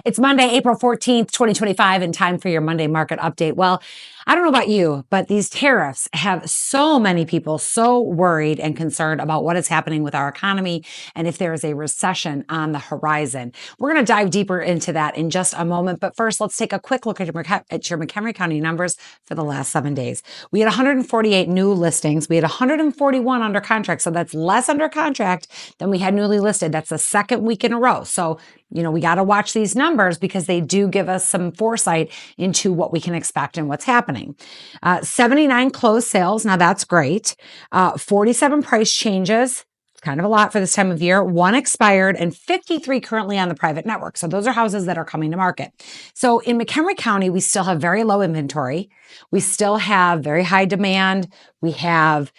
It's Monday, April 14th, 2025, and time for your Monday market update. Well, I don't know about you, but these tariffs have so many people so worried and concerned about what is happening with our economy and if there is a recession on the horizon. We're going to dive deeper into that in just a moment. But first, let's take a quick look at your McHenry County numbers for the last 7 days. We had 148 new listings. We had 141 under contract. So that's less under contract than we had newly listed. That's the second week in a row. So, we got to watch these numbers because they do give us some foresight into what we can expect and what's happening. 79 closed sales. Now that's great. 47 price changes. It's kind of a lot for this time of year. 1 expired and 53 currently on the private network. So those are houses that are coming to market. So in McHenry County, we still have very low inventory. We still have very high demand. We have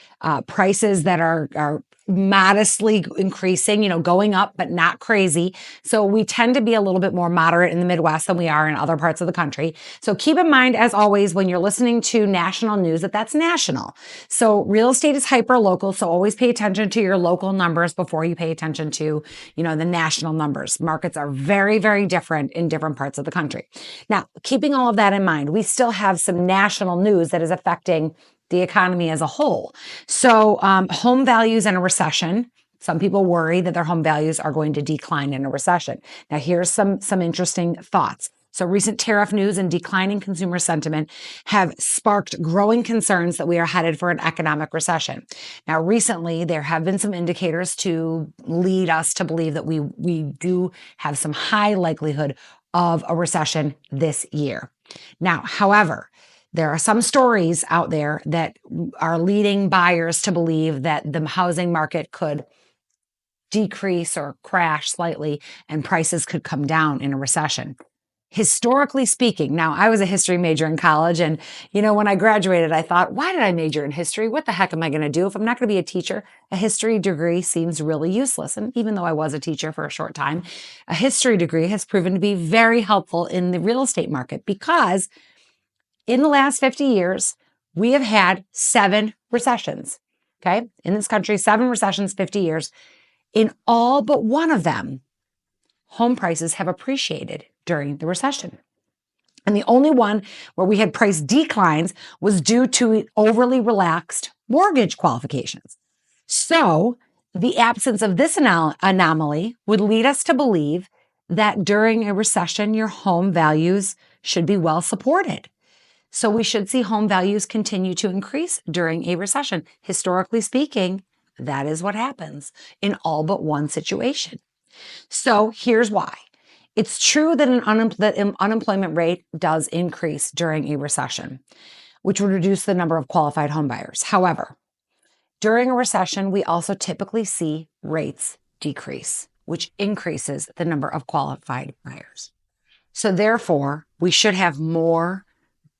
prices that are modestly increasing, going up, but not crazy. So we tend to be a little bit more moderate in the Midwest than we are in other parts of the country. So keep in mind, as always, when you're listening to national news, that's national. So real estate is hyper local. So always pay attention to your local numbers before you pay attention to, the national numbers. Markets are very, very different in different parts of the country. Now, keeping all of that in mind, we still have some national news that is affecting the economy as a whole. So home values in a recession. Some people worry that their home values are going to decline in a recession. Now, here's some interesting thoughts. So recent tariff news and declining consumer sentiment have sparked growing concerns that we are headed for an economic recession. Now, recently, there have been some indicators to lead us to believe that we do have some high likelihood of a recession this year. Now, however, there are some stories out there that are leading buyers to believe that the housing market could decrease or crash slightly and prices could come down in a recession. Historically speaking, now I was a history major in college, and when I graduated, I thought, why did I major in history? What the heck am I going to do if I'm not going to be a teacher? A history degree seems really useless. And even though I was a teacher for a short time, a history degree has proven to be very helpful in the real estate market because in the last 50 years, we have had 7 recessions, okay? In this country, 7 recessions, 50 years. In all but one of them, home prices have appreciated during the recession. And the only one where we had price declines was due to overly relaxed mortgage qualifications. So the absence of this anomaly would lead us to believe that during a recession, your home values should be well supported. So we should see home values continue to increase during a recession. Historically speaking, that is what happens in all but one situation. So here's why. It's true that an unemployment rate does increase during a recession, which would reduce the number of qualified home buyers. However, during a recession, we also typically see rates decrease, which increases the number of qualified buyers. So therefore, we should have more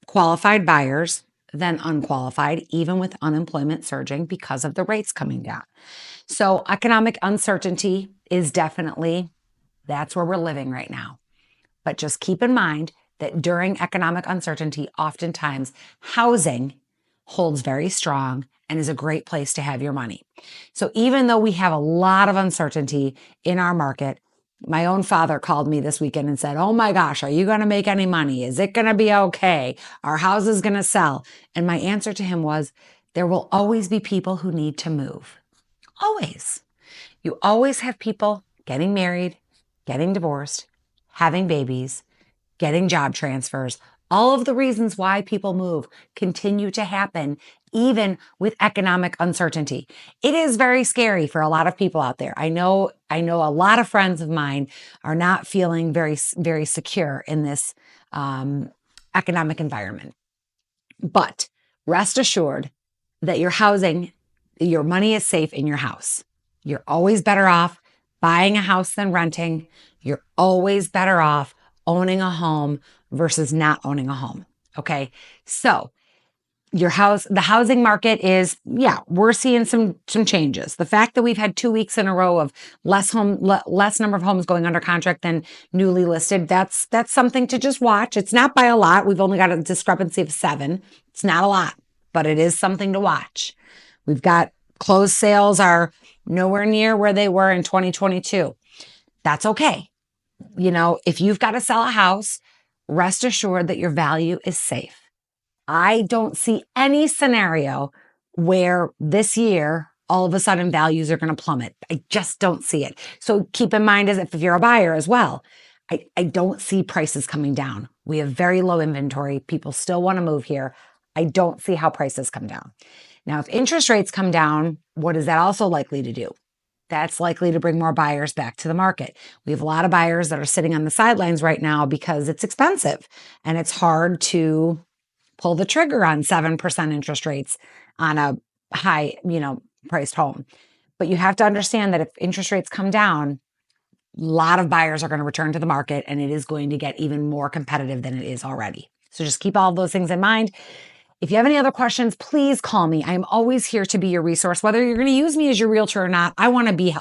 qualified buyers than unqualified, even with unemployment surging because of the rates coming down. So economic uncertainty is definitely, that's where we're living right now. But just keep in mind that during economic uncertainty, oftentimes housing holds very strong and is a great place to have your money. So even though we have a lot of uncertainty in our market, my own father called me this weekend and said, oh my gosh, are you going to make any money? Is it going to be okay? Our house is going to sell. And my answer to him was, there will always be people who need to move. Always. You always have people getting married, getting divorced, having babies, getting job transfers. All of the reasons why people move continue to happen, even with economic uncertainty. It is very scary for a lot of people out there. I know a lot of friends of mine are not feeling very, very secure in this economic environment. But rest assured that your money is safe in your house. You're always better off buying a house than renting. You're always better off owning a home versus not owning a home. Okay. So the housing market is, we're seeing some changes. The fact that we've had 2 weeks in a row of less number of homes going under contract than newly listed, that's something to just watch. It's not by a lot. We've only got a discrepancy of 7. It's not a lot, but it is something to watch. We've got closed sales are nowhere near where they were in 2022. That's okay. if you've got to sell a house, rest assured that your value is safe. I don't see any scenario where this year, all of a sudden values are going to plummet. I just don't see it. So keep in mind as if you're a buyer as well, I don't see prices coming down. We have very low inventory. People still want to move here. I don't see how prices come down. Now, if interest rates come down, what is that also likely to do? That's likely to bring more buyers back to the market. We have a lot of buyers that are sitting on the sidelines right now because it's expensive and it's hard to pull the trigger on 7% interest rates on a high, priced home. But you have to understand that if interest rates come down, a lot of buyers are going to return to the market and it is going to get even more competitive than it is already. So just keep all of those things in mind. If you have any other questions, please call me. I am always here to be your resource. Whether you're going to use me as your realtor or not, I want to be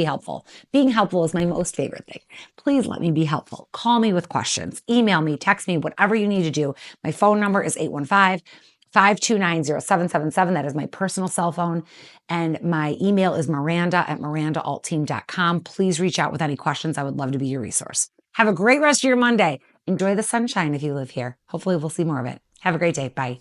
helpful. Being helpful is my most favorite thing. Please let me be helpful. Call me with questions. Email me, text me, whatever you need to do. My phone number is 815-529-0777. That is my personal cell phone. And my email is miranda@mirandaaltteam.com. Please reach out with any questions. I would love to be your resource. Have a great rest of your Monday. Enjoy the sunshine if you live here. Hopefully we'll see more of it. Have a great day. Bye.